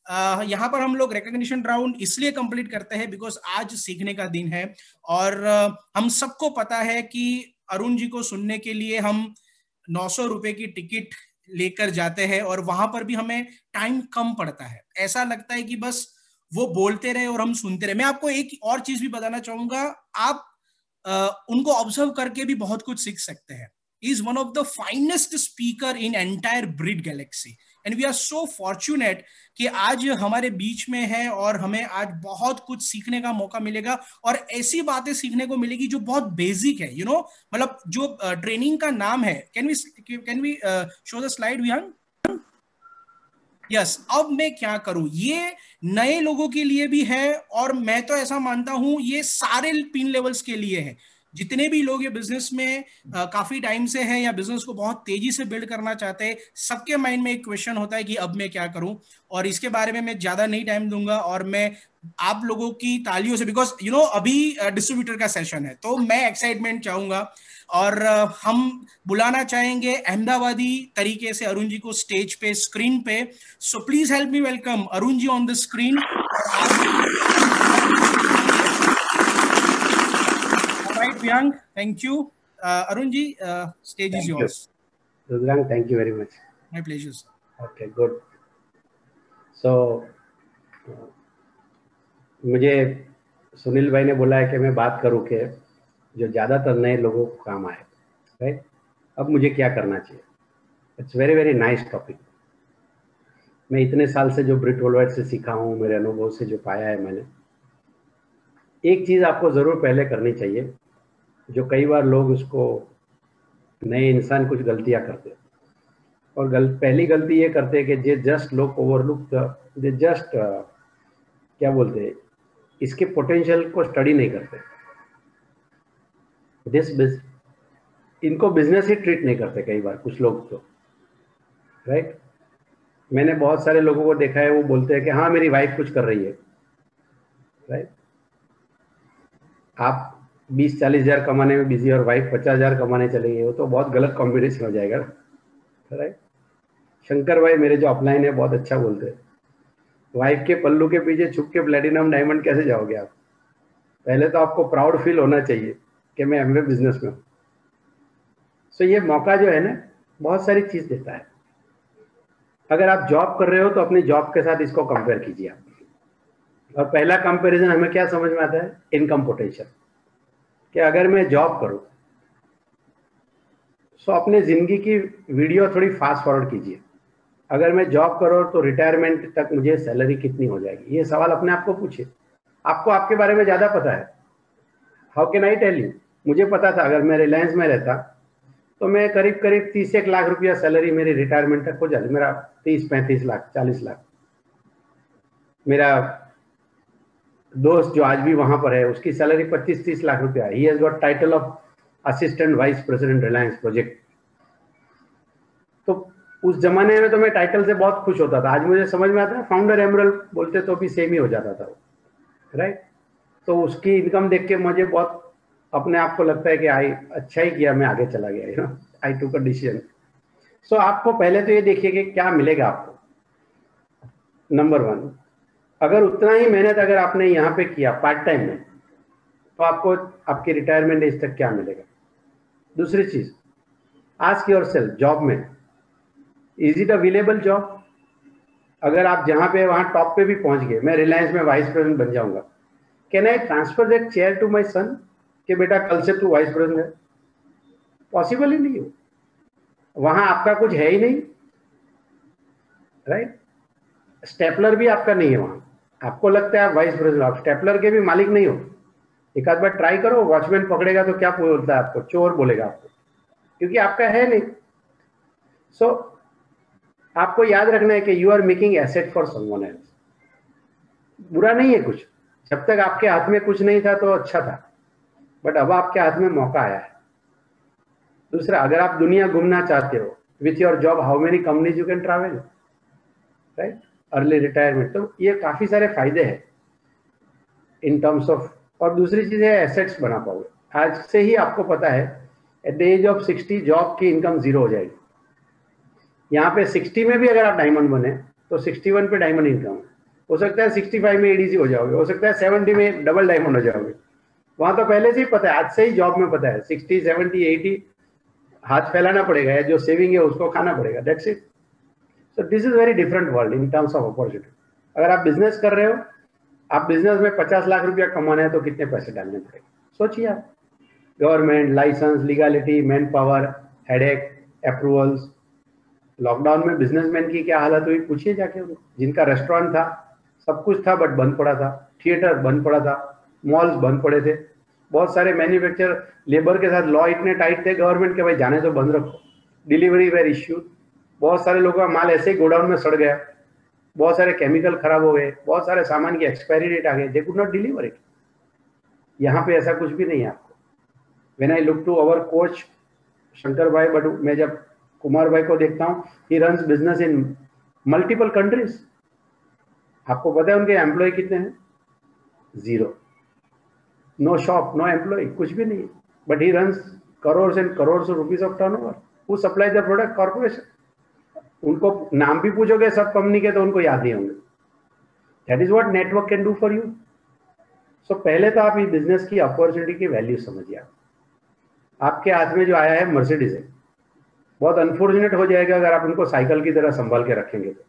यहाँ पर हम लोग रिकॉग्निशन राउंड इसलिए कंप्लीट करते हैं बिकॉज आज सीखने का दिन है। और हम सबको पता है कि अरुण जी को सुनने के लिए हम 900 रुपए की टिकट लेकर जाते हैं और वहां पर भी हमें टाइम कम पड़ता है। ऐसा लगता है कि बस वो बोलते रहे और हम सुनते रहे। मैं आपको एक और चीज भी बताना चाहूंगा, आप उनको ऑब्जर्व करके भी बहुत कुछ सीख सकते हैं। Is one of the finest speaker in entire Brit galaxy and we are so fortunate कि आज हमारे बीच में है और हमें आज बहुत कुछ सीखने का मौका मिलेगा और ऐसी बातें सीखने को मिलेगी जो बहुत बेसिक है, मतलब जो ट्रेनिंग का नाम है। Can we show the slide Vihaan? Yes, अब मैं क्या करूं, ये नए लोगों के लिए भी है और मैं तो ऐसा मानता हूं ये सारे 3 लेवल्स के लिए है। जितने भी लोग ये बिजनेस में काफी टाइम से हैं या बिजनेस को बहुत तेजी से बिल्ड करना चाहते हैं, सबके माइंड में एक क्वेश्चन होता है कि अब मैं क्या करूं। और इसके बारे में मैं ज्यादा नहीं टाइम दूंगा और मैं आप लोगों की तालियों से, बिकॉज अभी डिस्ट्रीब्यूटर का सेशन है तो मैं एक्साइटमेंट चाहूंगा और हम बुलाना चाहेंगे अहमदाबादी तरीके से अरुण जी को स्टेज पे, स्क्रीन पे। So please help me welcome Arun ji on the screen. Right Priyank, thank you. Arun ji, stage is Thank you. Yours. Rudrang, thank you very much. My pleasure sir. Okay, good. So, मुझे सुनील भाई ने बोला है कि मैं बात करूं कि जो ज़्यादातर नए लोगों को काम आए, राइट? अब मुझे क्या करना चाहिए? It's very very nice topic. मैं इतने साल से जो ब्रिट होल्डवर्ड से सीखा हूँ, मेरे अनुभव से जो पाया है मैंने, एक चीज़ आपको ज़रूर पहले करनी चाहिए, जो कई बार लोग उसको नए इंसान कुछ गलतियाँ करते हैं और पहली गलती ये करते हैं कि जे जस्ट लोग ओवरलुक, जे जस्ट क्या बोलते हैं, इसके पोटेंशियल को स्टडी नहीं करते। इनको बिजनेस ही ट्रीट नहीं करते कई बार कुछ लोग तो, राइट? मैंने बहुत सारे लोगों को देखा है, वो बोलते हैं कि हाँ मेरी वाइफ कुछ कर रही है, राइट? आप 20-40 हज़ार कमाने में बिजी और वाइफ 50 हज़ार कमाने चले गए हो तो बहुत गलत कॉम्बिनेशन हो जाएगा, राइट? शंकर भाई मेरे जो अपलाइन है बहुत अच्छा बोलते हैं, वाइफ के पल्लू के पीछे छुप के प्लेटिनम डायमंड कैसे जाओगे आप? पहले तो आपको प्राउड फील होना चाहिए कि मैं एमवे बिजनेस में हूँ। सो ये मौका जो है ना, बहुत सारी चीज देता है। अगर आप जॉब कर रहे हो तो अपनी जॉब के साथ इसको कंपेयर कीजिए आप। और पहला कंपैरिजन हमें क्या समझ में आता है? Income potential. कि अगर मैं जॉब करूं तो अपने जिंदगी की वीडियो थोड़ी फास्ट फॉरवर्ड कीजिए। अगर मैं जॉब करूं तो रिटायरमेंट तक मुझे सैलरी कितनी हो जाएगी? ये सवाल अपने आप को पूछिए। आपको आपके बारे में ज्यादा पता है। How can I tell you? मुझे पता था अगर मैं रिलायंस में रहता तो मैं करीब करीब 30 लाख रुपया सैलरी मेरी रिटायरमेंट तक हो जाती। मेरा 30-35 लाख, 40 लाख। मेरा दोस्त जो आज भी वहां पर है उसकी सैलरी 25-30 लाख रुपया। He has got title of assistant vice president Reliance project. तो उस जमाने में तो मैं टाइटल से बहुत खुश होता था। आज मुझे समझ में आता है फाउंडर एमरल्ड बोलते तो भी सेम ही हो जाता था, राइट? तो उसकी इनकम देख के मुझे बहुत अपने आप को लगता है कि अच्छा ही किया मैं आगे चला गया, आई टूक अ डिसीजन। सो आपको पहले तो ये देखिए कि क्या मिलेगा आपको। नंबर 1, अगर उतना ही मेहनत अगर आपने यहाँ पे किया पार्ट टाइम में तो आपको आपकी रिटायरमेंट एज तक क्या मिलेगा। दूसरी चीज, आस्क योरसेल्फ, जॉब में इज इट अवेलेबल जॉब? अगर आप जहाँ पे वहाँ टॉप पे भी पहुंच गए, मैं रिलायंस में वाइस प्रेसिडेंट बन जाऊंगा, can I transfer that chair to my son कि बेटा कल से तू वाइस प्रेसिडेंट है? पॉसिबल ही नहीं हो। वहां आपका कुछ है ही नहीं, राइट? स्टेपलर भी आपका नहीं है वहां। आपको लगता है आप वाइस प्रेसिडेंट, आप स्टेपलर के भी मालिक नहीं हो। एक आध बार ट्राई करो, वॉचमैन पकड़ेगा तो क्या बोलता है आपको? चोर बोलेगा आपको, क्योंकि आपका है नहीं। सो आपको याद रखना है कि you are making asset for someone else. बुरा नहीं है कुछ, जब तक आपके हाथ में कुछ नहीं था तो अच्छा था, बट अब आपके हाथ में मौका आया है। दूसरा, अगर आप दुनिया घूमना चाहते हो with your job, how many companies you can travel, right? Early retirement, तो ये काफी सारे फायदे हैं इन टर्म्स ऑफ। और दूसरी चीज है एसेट्स बना पाओगे। आज से ही आपको पता है at the age of 60 job की इनकम 0 हो जाएगी। यहाँ पे 60 में भी अगर आप डायमंड बने तो 61 पे डायमंड इनकम है। हो सकता है 65 में एडीसी हो जाओगे, हो सकता है 70 में डबल डायमंड हो जाओगे। वहां तो पहले से ही पता है, आज से ही जॉब में पता है 60, 70, 80 हाथ फैलाना पड़ेगा, या जो सेविंग है उसको खाना पड़ेगा, that's it. So this is very different world in terms of opportunity. अगर आप बिजनेस कर रहे हो, आप बिजनेस में 50 लाख रुपया कमाना है तो कितने पैसे डालने पड़ेंगे, सोचिए आप। Government, licence, legality, man power, headache, approvals. Lockdown में बिजनेसमैन की क्या हालत हुई पूछिए जाके उनको, जिनका रेस्टोरेंट था, सब कुछ था, बट बंद पड़ा था, थिएटर बंद पड़ा था, मॉल्स बंद पड़े थे, बहुत सारे मैन्युफैक्चर लेबर के साथ लॉ इतने टाइट थे गवर्नमेंट के, भाई जाने तो बंद रखो, डिलीवरी वेर इश्यू, बहुत सारे लोगों का माल ऐसे ही गोडाउन में सड़ गया, बहुत सारे केमिकल खराब हो गए, बहुत सारे सामान की एक्सपायरी डेट आ गई, they could not deliver it. यहाँ पे ऐसा कुछ भी नहीं है आपको। When I look to our coach Shankar भाई, बट मैं जब कुमार भाई को देखता हूँ, he runs business in multiple countries. आपको पता है उनके एम्प्लॉय कितने हैं? 0। नो शॉप, नो एम्प्लॉय, कुछ भी नहीं है, but he runs crore and crore rupees of turnover. Who supply the product? Corporation. उनको नाम भी पूछोगे सब कंपनी के तो उनको याद नहीं होंगे। That is what network can do for you. So पहले तो आप इस बिजनेस की अपॉर्चुनिटी की वैल्यू समझिए। आपके हाथ में जो आया है मर्सिडीज है, बहुत अनफॉर्चुनेट हो जाएगा अगर आप उनको साइकिल की तरह संभाल के रखेंगे तो।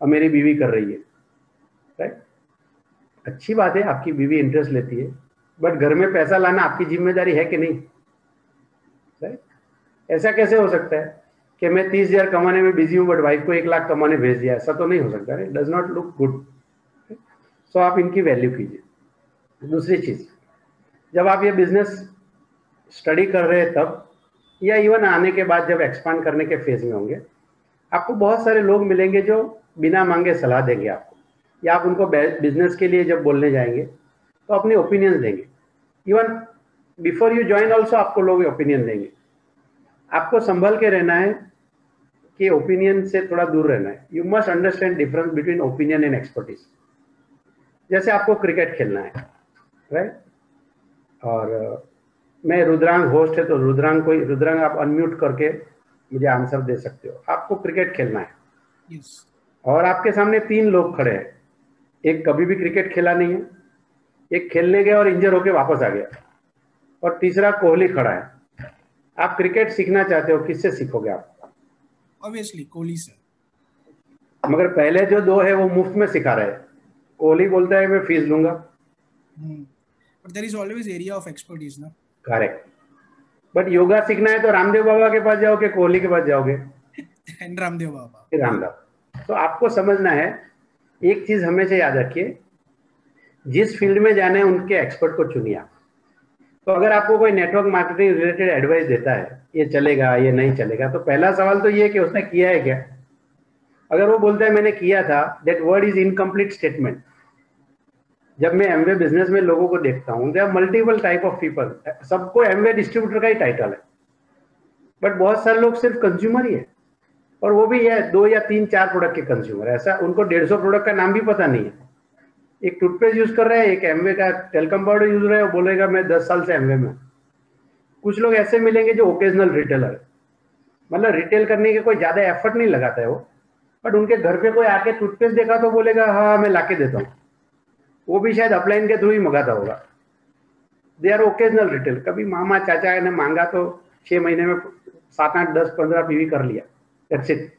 अब मेरी बीवी कर रही है, राइट, अच्छी बात है, आपकी बीवी इंटरेस्ट लेती है, बट घर में पैसा लाना आपकी जिम्मेदारी है कि नहीं, राइट? ऐसा कैसे हो सकता है कि मैं 30,000 कमाने में बिजी हूं बट वाइफ को 1 लाख कमाने भेज दिया? ऐसा तो नहीं हो सकता, right? Does not look good. So आप इनकी वैल्यू कीजिए। दूसरी चीज, जब आप ये बिजनेस स्टडी कर रहे हैं तब, या इवन आने के बाद जब एक्सपांड करने के फेज में होंगे, आपको बहुत सारे लोग मिलेंगे जो बिना मांगे सलाह देंगे आपको, या आप उनको बिजनेस के लिए जब बोलने जाएंगे तो अपने ओपिनियंस देंगे। Even before you join also आपको लोग ओपिनियन देंगे। आपको संभल के रहना है कि ओपिनियन से थोड़ा दूर रहना है। You must understand difference between opinion and expertise. जैसे आपको क्रिकेट खेलना है, राइट, और मैं रुद्रांग होस्ट है तो रुद्रांग आप अनम्यूट करके मुझे आंसर दे सकते हो। आपको क्रिकेट खेलना है, yes. और आपके सामने 3 लोग खड़े हैं, एक कभी भी क्रिकेट खेला नहीं है, एक खेलने गया और इंजर होके वापस आ गया, और तीसरा कोहली खड़ा है। आप क्रिकेट सीखना चाहते हो, किससे सीखोगे आप? ऑब्वियसली कोहली से। मगर पहले जो 2 है वो मुफ्त में सिखा रहे हैं। कोहली बोलता है मैं फीस लूंगा, but there is always area of expertise ना। करेक्ट, बट योगा सीखना है तो रामदेव बाबा के पास जाओगे, कोहली के पास जाओगे? रामदेव बाबा। रामदेव। तो आपको समझना है, एक चीज हमेशा याद रखिए, जिस फील्ड में जाना है उनके एक्सपर्ट को चुनिए आप। तो अगर आपको कोई नेटवर्क मार्केटिंग रिलेटेड एडवाइस देता है, ये चलेगा ये नहीं चलेगा, तो पहला सवाल तो ये है कि उसने किया है क्या। अगर वो बोलता है मैंने किया था, that word is incomplete statement. जब मैं एमवे बिजनेस में लोगों को देखता हूँ, there multiple type of people, सबको एमवे डिस्ट्रीब्यूटर का ही टाइटल है, बट बहुत सारे लोग सिर्फ कंज्यूमर ही है, और वो भी है 2 या 3, 4 प्रोडक्ट के कंज्यूमर। ऐसा उनको 150 प्रोडक्ट का नाम भी पता नहीं है। एक टूथपेस्ट यूज कर रहे हैं, एक एमवे का टेलकम पाउडर यूज रहे हैं, वो बोलेगा मैं 10 साल से एमवे में। कुछ लोग ऐसे मिलेंगे जो ओकेजनल रिटेलर, मतलब रिटेल करने के कोई ज्यादा एफर्ट नहीं लगाता है वो, बट उनके घर पे कोई आके टूथपेस्ट देखा तो बोलेगा हाँ मैं लाके देता हूँ, वो भी शायद अपलाइन के थ्रू ही मंगाता होगा। They are occasional retail. कभी मामा चाचा ने मांगा तो 6 महीने में 7, 8, 10, 15 पीवी कर लिया, that's it.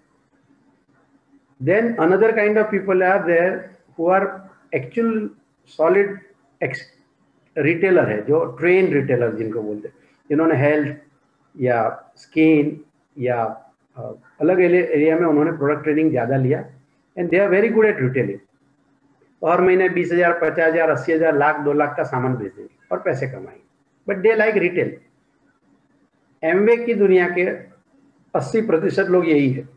Then another kind of people are there who are actual solid retailer है, जो ट्रेन रिटेलर जिनको बोलते हैं, जिन्होंने हेल्थ या स्किन या अलग एरिया में उन्होंने प्रोडक्ट ट्रेनिंग ज्यादा लिया, and they are very good at retailing. हर महीने 20,000, 50,000, 80,000, लाख 2 लाख का सामान बेच देंगे और पैसे कमाएंगे, but they like retail. Amway की दुनिया के 80% लोग यही है,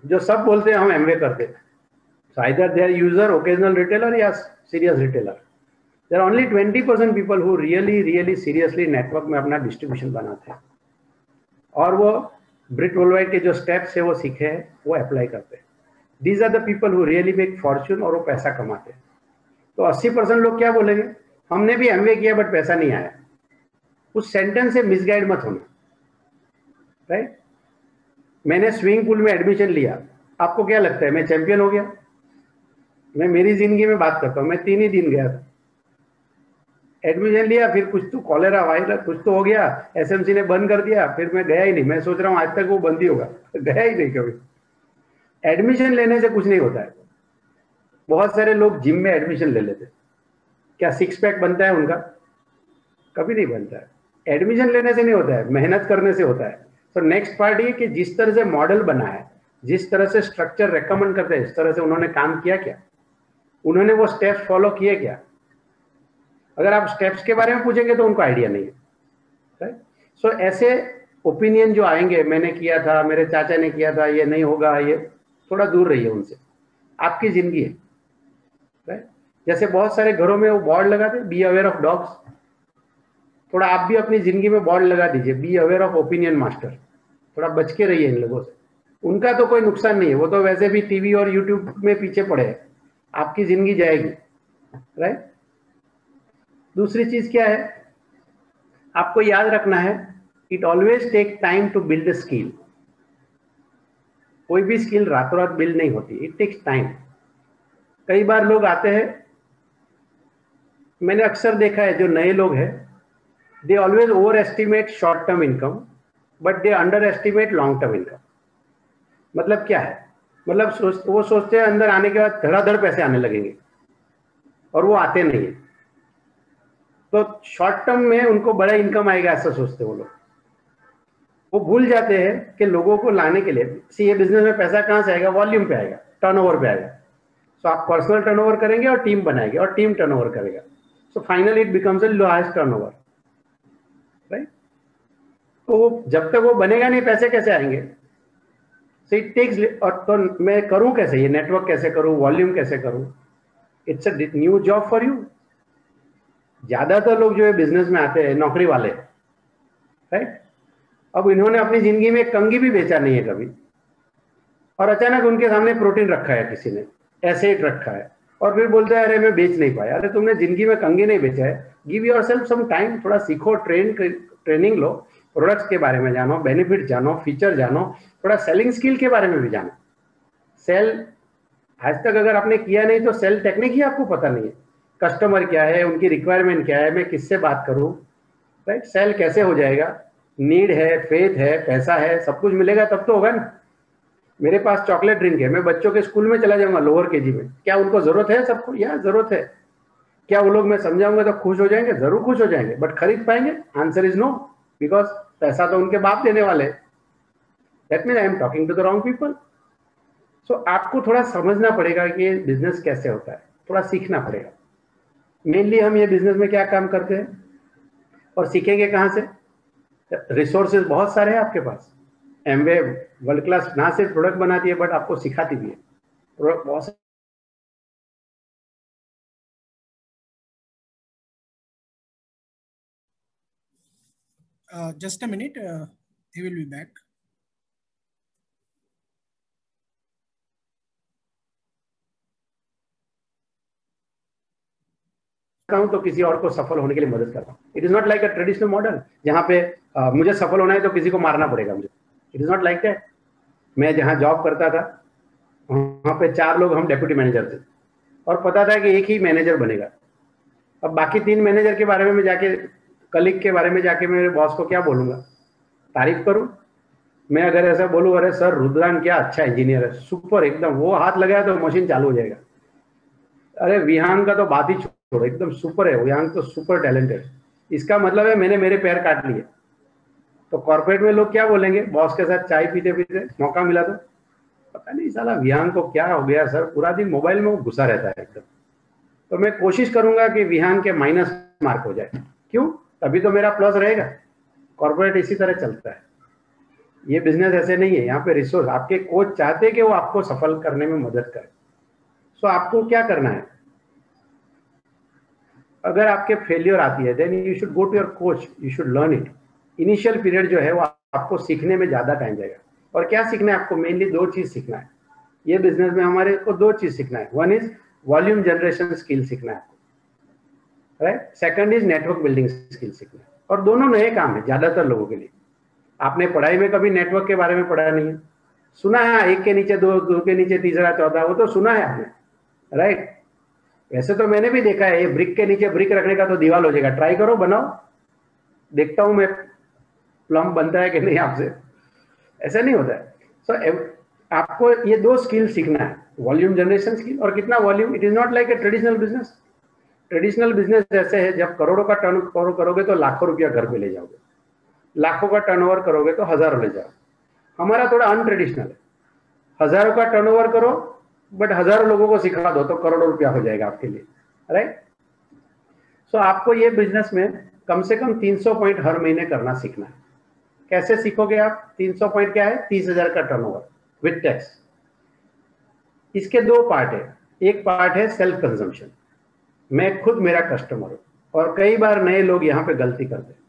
जो सब बोलते हैं हम एमवे करते हैं। So either they are user, occasional retailer या serious retailer. There are only 20% people who really seriously network में अपना distribution बनाते हैं, और वो ब्रिट वर्ल्डवाइड के जो स्टेप्स है वो सीखे हैं, वो अप्लाई करते हैं। These are the people who really make fortune, और वो पैसा कमाते हैं। तो 80% लोग क्या बोलेंगे, हमने भी एमवे किया बट पैसा नहीं आया। उस सेंटेंस से मिसगाइड मत होना, राइट? मैंने स्विमिंग पूल में एडमिशन लिया, आपको क्या लगता है मैं चैंपियन हो गया? मैं मेरी जिंदगी में बात करता हूँ, मैं 3 ही दिन गया था, एडमिशन लिया, फिर कुछ तो कॉलेरा वायरस कुछ तो हो गया, एसएमसी ने बंद कर दिया, फिर मैं गया ही नहीं। मैं सोच रहा हूँ आज तक वो बंद ही होगा, गया ही नहीं कभी। एडमिशन लेने से कुछ नहीं होता है। बहुत सारे लोग जिम में एडमिशन ले लेते, क्या 6 पैक बनता है उनका? कभी नहीं बनता है। एडमिशन लेने से नहीं होता है, मेहनत करने से होता है। तो नेक्स्ट पार्ट ये कि जिस तरह से मॉडल बना है, जिस तरह से स्ट्रक्चर रेकमेंड करते हैं, इस तरह से उन्होंने काम किया क्या, उन्होंने वो स्टेप्स फॉलो किए क्या? अगर आप स्टेप्स के बारे में पूछेंगे तो उनको आइडिया नहीं है, राइट? सो ऐसे ओपिनियन जो आएंगे, मैंने किया था, मेरे चाचा ने किया था, ये नहीं होगा, ये थोड़ा दूर रहिए उनसे। आपकी जिंदगी है, राइट? जैसे बहुत सारे घरों में वो बोर्ड लगाते, बी अवेयर ऑफ डॉग्स, थोड़ा आप भी अपनी जिंदगी में बोर्ड लगा दीजिए, be aware of opinion master. थोड़ा बच के रहिए इन लोगों से, उनका तो कोई नुकसान नहीं है, वो तो वैसे भी टीवी और यूट्यूब में पीछे पड़े हैं, आपकी जिंदगी जाएगी, राइट? दूसरी चीज क्या है, आपको याद रखना है, it always take time to build skill. कोई भी स्किल रातों रात बिल्ड नहीं होती, इट टेक्स टाइम। कई बार लोग आते हैं, मैंने अक्सर देखा है, जो नए लोग हैं, they always over estimate short term income but they under estimate long term income. मतलब क्या है, मतलब वो सोचते हैं अंदर आने के बाद धड़ाधड़ पैसे आने लगेंगे, और वो आते नहीं है। तो शॉर्ट टर्म में उनको बड़ा इनकम आएगा ऐसा सोचते हैं वो लोग। वो भूल जाते हैं कि लोगों को लाने के लिए, ये बिजनेस में पैसा कहाँ से आएगा? वॉल्यूम पे आएगा, टर्नओवर पे आएगा। सो आप पर्सनल टर्नओवर करेंगे और टीम बनाएंगे और टीम टर्नओवर करेगा, so finally it becomes a lowest turnover, right? तो जब तक वो बनेगा नहीं, पैसे कैसे आएंगे? So it takes. और तो मैं करूं कैसे, ये नेटवर्क कैसे करूं, वॉल्यूम कैसे करूं? It's a new job for you. ज्यादातर लोग जो है बिजनेस में आते हैं नौकरी वाले, राइट? अब इन्होंने अपनी जिंदगी में कंघी भी बेचा नहीं है कभी, और अचानक उनके सामने प्रोटीन रखा है, किसी ने एसेट रखा है, और फिर बोलता है अरे मैं बेच नहीं पाया। अरे तुमने जिंदगी में कंघी नहीं बेचा है, गिव योरसेल्फ सम टाइम, थोड़ा सीखो, ट्रेनिंग लो, प्रोडक्ट्स के बारे में जानो, बेनिफिट जानो, फीचर जानो, थोड़ा सेलिंग स्किल के बारे में भी जानो। सेल आज तक अगर आपने किया नहीं तो सेल टेक्निक ही आपको पता नहीं है, कस्टमर क्या है, उनकी रिक्वायरमेंट क्या है, मैं किससे बात करूं, राइट? सेल कैसे हो जाएगा? नीड है, फेथ है, पैसा है, सब कुछ मिलेगा तब तो होगा ना। मेरे पास चॉकलेट ड्रिंक है, मैं बच्चों के स्कूल में चला जाऊंगा लोअर केजी में, क्या उनको जरूरत है? सबको या जरूरत है? क्या वो लोग मैं समझाऊंगा तो खुश हो जाएंगे? जरूर खुश हो जाएंगे, बट खरीद पाएंगे? आंसर इज नो, बिकॉज पैसा तो उनके बाप देने वाले। That mean I am talking to the wrong people. So आपको थोड़ा समझना पड़ेगा कि बिजनेस कैसे होता है, थोड़ा सीखना पड़ेगा। मेनली हम ये बिजनेस में क्या काम करते हैं और सीखेंगे कहाँ से? रिसोर्सेज बहुत सारे हैं आपके पास। एमवे वर्ल्ड क्लास ना सिर्फ प्रोडक्ट बनाती है बट आपको सिखाती भी है, प्रोडक्ट बहुत। Just a minute, he will be back. तो किसी और को सफल होने के लिए मदद करता हूँ। It is not like a traditional model जहाँ पे मुझे सफल होना है तो किसी को मारना पड़ेगा मुझे। It is not like that. मैं जहाँ जॉब करता था वहाँ पे 4 लोग हम डेप्यूटी मैनेजर थे, और पता था कि एक ही मैनेजर बनेगा। अब बाकी 3 मैनेजर के बारे में जाके, कलीग के बारे में जाके मेरे बॉस को क्या बोलूंगा? तारीफ करूं? मैं अगर ऐसा बोलूं, अरे सर रुद्रान क्या अच्छा इंजीनियर है, सुपर एकदम, वो हाथ लगाया तो मशीन चालू हो जाएगा। अरे विहान का तो बात ही छोड़ो, एकदम सुपर है, विहान तो सुपर टैलेंटेड, इसका मतलब है मैंने मेरे पैर काट लिए। तो कॉर्पोरेट में लोग क्या बोलेंगे? बॉस के साथ चाय पीते पीते मौका मिला तो, पता नहीं साला विहान को क्या हो गया सर, पूरा दिन मोबाइल में वो घुसा रहता है एकदम। तो मैं कोशिश करूंगा कि विहान के माइनस मार्क हो जाए। क्यों? तभी तो मेरा प्लस रहेगा। कॉर्पोरेट इसी तरह चलता है, ये बिजनेस ऐसे नहीं है। यहाँ पे रिसोर्स, आपके कोच चाहते हैं कि वो आपको सफल करने में मदद करे। सो आपको क्या करना है? अगर आपके फेलियर आती है then you should go to your coach, you should learn it. Initial period जो है वो आपको सीखने में ज्यादा टाइम जाएगा। और क्या सीखना है आपको? मेनली 2 चीज सीखना है। ये बिजनेस में हमारे को 2 चीज सीखना है। One is volume generation skill सीखना है आपको, right? Second is network building skill सीखना है। और दोनों नए काम है ज्यादातर लोगों के लिए। आपने पढ़ाई में कभी नेटवर्क के बारे में पढ़ा नहीं है, सुना है एक के नीचे दो, दो के नीचे तीसरा चौथा, वो तो सुना है आपने, राइट। वैसे तो मैंने भी देखा है, ये ब्रिक के नीचे ब्रिक रखने का तो दीवार हो जाएगा, ट्राई करो, बनाओ, देखता हूं मैं प्लम बनता है कि नहीं आपसे। ऐसा नहीं होता है। आपको ये दो स्किल सीखना है, वॉल्यूम जनरेशन स्किल और कितना volume. It is not like a traditional business. Traditional business ऐसे है, जब करोड़ों का टर्न करोगे तो लाखों रुपया घर पे ले जाओगे, लाखों का टर्नओवर करोगे तो हजारों ले जाओ। हमारा थोड़ा अनट्रेडिशनल है, हजारों का टर्नओवर करो बट हजारों लोगों को सिखा दो तो करोड़ों रुपया हो जाएगा आपके लिए, राइट। सो आपको ये बिजनेस में कम से कम 300 पॉइंट हर महीने करना सीखना है। कैसे सीखोगे आप? 300 पॉइंट क्या है? 30,000 का टर्नओवर विद टैक्स। इसके दो पार्ट है। एक पार्ट है सेल्फ कंजम्पशन, मैं खुद मेरा कस्टमर हूं। और कई बार नए लोग यहाँ पे गलती करते हैं,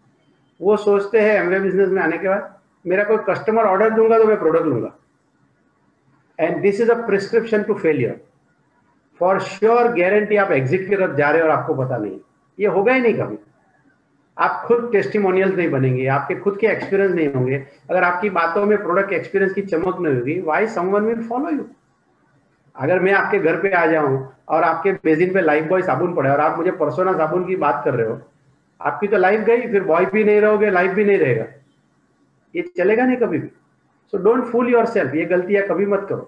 वो सोचते हैं एमवे बिजनेस में आने के बाद मेरा कोई कस्टमर ऑर्डर दूंगा तो मैं प्रोडक्ट लूंगा, and this is a prescription to failure. For sure guarantee आप एग्जिट की तरफ जा रहे हो और आपको पता नहीं, ये होगा ही नहीं कभी। आप खुद टेस्टिमोनियल्स नहीं बनेंगे, आपके खुद के एक्सपीरियंस नहीं होंगे, अगर आपकी बातों में प्रोडक्ट एक्सपीरियंस की चमक नहीं होगी, why someone will follow you. अगर मैं आपके घर पे आ जाऊं और आपके बेसिन पे लाइफ बॉय साबुन पड़े और आप मुझे परसोना साबुन की बात कर रहे हो, आपकी तो लाइफ गई, फिर बॉय भी नहीं रहोगे, लाइफ भी नहीं रहेगा, ये चलेगा नहीं कभी भी। सो डोंट फूल योरसेल्फ, ये गलतियां कभी मत करो।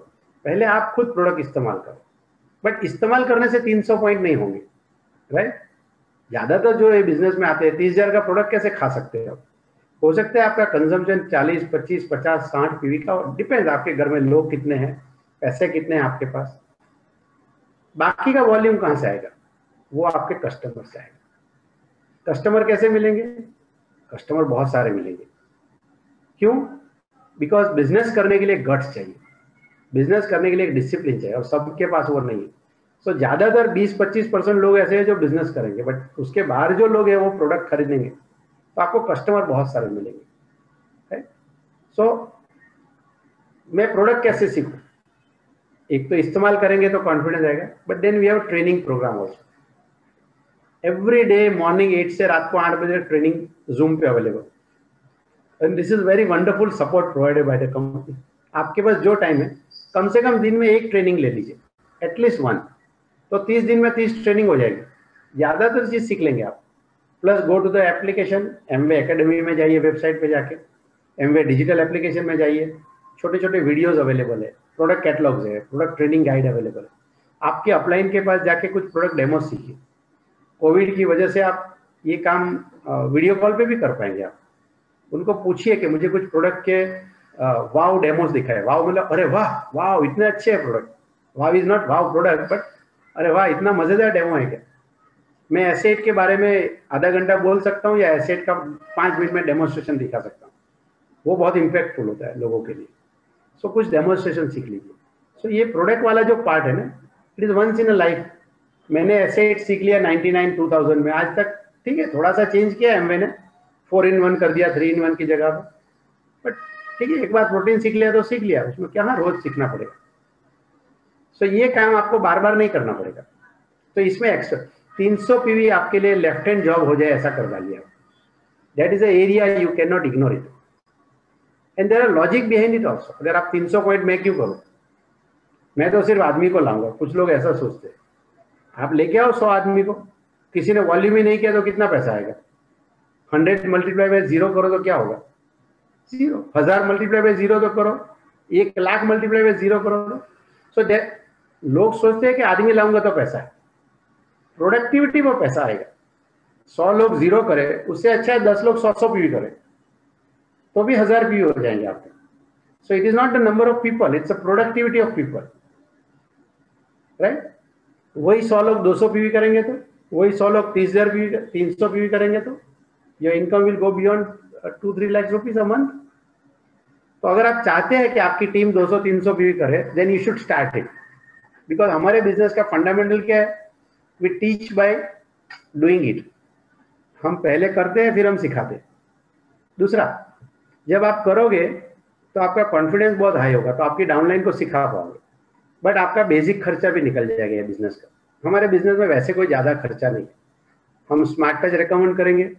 पहले आप खुद प्रोडक्ट इस्तेमाल करो, बट इस्तेमाल करने से 300 पॉइंट नहीं होंगे, राइट। ज्यादातर जो ये बिजनेस में आते हैं 30,000 का प्रोडक्ट कैसे खा सकते हैं आप? हो सकता है आपका कंजम्पशन 40, 25, 50, 60 पीवी का, डिपेंड आपके घर में लोग कितने हैं, पैसे कितने हैं आपके पास। बाकी का वॉल्यूम कहां से आएगा? वो आपके कस्टमर से आएगा। कस्टमर कैसे मिलेंगे? कस्टमर बहुत सारे मिलेंगे। क्यों? बिकॉज बिजनेस करने के लिए गट्स चाहिए, बिजनेस करने के लिए एक डिसिप्लिन चाहिए, और सबके पास वो नहीं है। सो ज्यादातर 20-25% लोग ऐसे हैं जो बिजनेस करेंगे, बट उसके बाहर जो लोग हैं वो प्रोडक्ट खरीदेंगे, तो आपको कस्टमर बहुत सारे मिलेंगे। सो मैं प्रोडक्ट कैसे सीखूं? एक तो इस्तेमाल करेंगे तो कॉन्फिडेंस आएगा, but then we have training program also. Every day morning 8 से रात को 8 बजे ट्रेनिंग जूम पे available, and this is very wonderful support provided by the company. आपके पास जो टाइम है, कम से कम दिन में एक ट्रेनिंग ले लीजिए, एटलीस्ट वन, तो 30 दिन में 30 ट्रेनिंग हो जाएगी, ज्यादातर चीज सीख लेंगे आप। Plus go to the application, Amway academy में जाइए, वेबसाइट पे जाके एमवे डिजिटल एप्लीकेशन में जाइए, छोटे छोटे वीडियोस अवेलेबल है, प्रोडक्ट कैटलॉग्स है, प्रोडक्ट ट्रेनिंग गाइड अवेलेबल है। आपके अपलाइन के पास जाके कुछ प्रोडक्ट डेमो सीखिए। कोविड की वजह से आप ये काम वीडियो कॉल पे भी कर पाएंगे। आप उनको पूछिए कि मुझे कुछ प्रोडक्ट के वाव डेमोस दिखाए। वाव मतलब अरे वाह, वाव इतने अच्छे है product. Wow is not wow product, but अरे वाह इतना मजेदार डेमो है क्या। मैं एसेट के बारे में आधा घंटा बोल सकता हूँ, या एसेट का 5 मिनट में डेमोन्स्ट्रेशन दिखा सकता हूँ, वो बहुत इंपैक्टफुल होता है लोगों के लिए। सो कुछ डेमोन्स्ट्रेशन सीख लीजिए। सो ये प्रोडक्ट वाला जो पार्ट है ना, it is once in a life. मैंने एसेट सीख लिया 99 2000 में, आज तक ठीक है, थोड़ा सा चेंज किया है मैंने, 4-in-1 कर दिया 3-in-1 की जगह पर, बट ठीक है, एक बार प्रोटीन सीख लिया तो सीख लिया, उसमें क्या रोज सीखना पड़ेगा। सो ये काम आपको बार बार नहीं करना पड़ेगा। तो इसमें एक्स्ट्रा 300 पीवी आपके लिए लेफ्ट हैंड जॉब हो जाए ऐसा कर डालिए। That is a area you can not ignore it, and there are logic behind it also. अगर आप 300 पॉइंट मैं क्यों करूं, मैं तो सिर्फ आदमी को लाऊंगा। कुछ लोग ऐसा सोचते हैं, आप लेके आओ 100 आदमी को, किसी ने वॉल्यूम ही नहीं किया तो कितना पैसा आएगा। 100 मल्टीप्लाई बाय 0 करो तो क्या होगा, 0। 1000 मल्टीप्लाई बाय 0 तो करो, 1 लाख मल्टीप्लाई बाय 0 करो। सो लोग सोचते हैं कि आदमी लाऊंगा तो पैसा है, प्रोडक्टिविटी वो पैसा आएगा। 100 लोग 0 करे, उससे अच्छा है 10 लोग 100 पीवी करें, तो भी 1000 पीवी हो जाएंगे आपके। So it is not the number of people, it's a productivity of people, right. वही 100 लोग 200 पीवी करेंगे तो, वही 100 लोग 30,000 पीवी 300 पीवी करेंगे तो your income will go beyond 2-3 lakh rupees a month. तो अगर आप चाहते हैं कि आपकी टीम 200-300 पीवी करे, then you should start it. Because हमारे बिजनेस का फंडामेंटल क्या है, we teach by doing it. हम पहले करते हैं फिर हम सिखाते हैं। दूसरा, जब आप करोगे तो आपका कॉन्फिडेंस बहुत हाई होगा, तो आपकी डाउनलाइन को सिखा पाओगे, बट आपका बेसिक खर्चा भी निकल जाएगा ये बिजनेस का। हमारे बिजनेस में वैसे कोई ज्यादा खर्चा नहीं। हम स्मार्ट टच रेकमेंड करेंगे,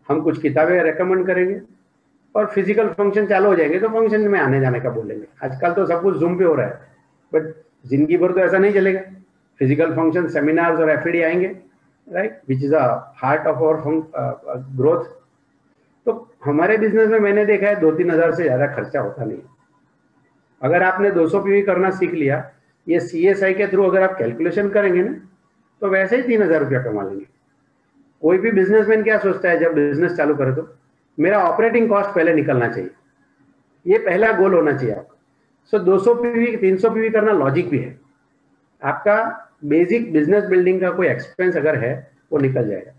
हम कुछ किताबें रेकमेंड करेंगे, और फिजिकल फंक्शन चालू हो जाएंगे तो फंक्शन में आने जाने का बोलेंगे। आजकल तो सब कुछ जूम पे हो रहा है, बट जिंदगी भर तो ऐसा नहीं चलेगा। फिजिकल फंक्शन, सेमिनार्स और एफईडी आएंगे, right, which is a heart of our growth. तो हमारे बिजनेस में मैंने देखा है 2-3 हज़ार से ज्यादा खर्चा होता नहीं। अगर आपने 200 पीवी करना सीख लिया, ये CSI के थ्रू अगर आप कैलकुलेशन करेंगे ना, तो वैसे ही 3,000 रुपया कमा लेंगे। कोई भी बिजनेसमैन क्या सोचता है जब बिजनेस चालू करे, तो मेरा ऑपरेटिंग कॉस्ट पहले निकलना चाहिए, ये पहला गोल होना चाहिए आपका। सो 200 पीवी 300 पीवी करना लॉजिक भी है। आपका बेसिक बिजनेस बिल्डिंग का कोई एक्सपेंस अगर है वो निकल जाएगा।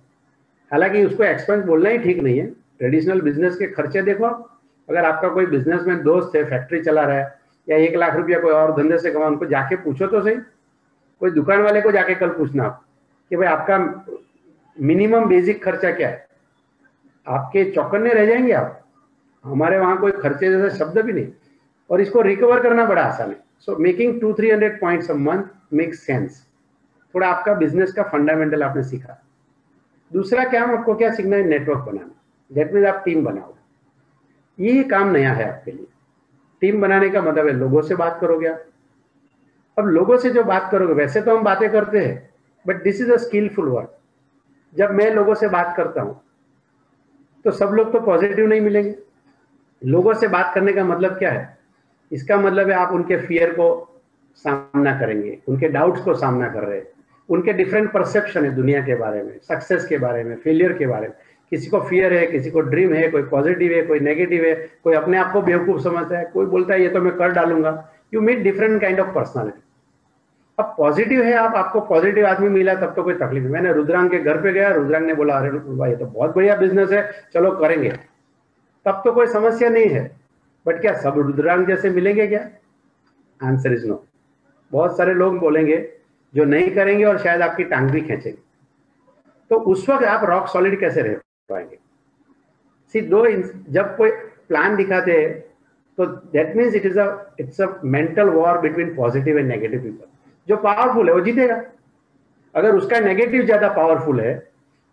हालांकि उसको एक्सपेंस बोलना ही ठीक नहीं है, ट्रेडिशनल बिजनेस के खर्चे देखो। अगर आपका कोई बिजनेसमैन दोस्त है, फैक्ट्री चला रहा है या 1 लाख रुपया कोई और धंधे से कमा, उनको जाके पूछो तो सही। कोई दुकान वाले को जाके कल पूछना आप कि भाई आपका मिनिमम बेसिक खर्चा क्या है, आपके चौकन्ने रह जाएंगे आप। हमारे वहां कोई खर्चे जैसा शब्द भी नहीं, और इसको रिकवर करना बड़ा आसान है। So making 200-300 points a month makes sense. थोड़ा आपका बिजनेस का फंडामेंटल आपने सीखा। दूसरा काम आपको क्या सीखना है, नेटवर्क बनाना। दैट मीन्स आप टीम बनाओगे। ये काम नया है आपके लिए। टीम बनाने का मतलब है लोगों से बात करोगे आप। अब लोगों से जो बात करोगे, वैसे तो हम बातें करते हैं, but this is a skillful work. जब मैं लोगों से बात करता हूं तो सब लोग तो पॉजिटिव नहीं मिलेंगे। लोगों से बात करने का मतलब क्या है, इसका मतलब है आप उनके फियर को सामना करेंगे, उनके डाउट्स को सामना कर रहे हैं, उनके डिफरेंट परसेप्शन है दुनिया के बारे में, सक्सेस के बारे में, फेलियर के बारे में। किसी को फियर है, किसी को ड्रीम है, कोई पॉजिटिव है, कोई नेगेटिव है, कोई अपने आप को बेवकूफ समझता है, कोई बोलता है ये तो मैं कर डालूंगा। You meet different kind of personality. अब पॉजिटिव है आप, आपको पॉजिटिव आदमी मिला तब तो कोई तकलीफ नहीं। मैंने रुद्रांग के घर पे गया, रुद्रांग ने बोला अरे भाई ये तो बहुत बढ़िया बिजनेस है, चलो करेंगे, तब तो कोई समस्या नहीं है। बट क्या सब रुद्रांग जैसे मिलेंगे क्या? Answer is no. बहुत सारे लोग बोलेंगे जो नहीं करेंगे और शायद आपकी टांग भी खींचेंगे। तो उस वक्त आप रॉक सॉलिड कैसे रह पाएंगे? जब कोई प्लान दिखाते हैं तो that means it's a mental war between positive and negative people. जो पावरफुल है वो जीतेगा। अगर उसका नेगेटिव ज्यादा पावरफुल है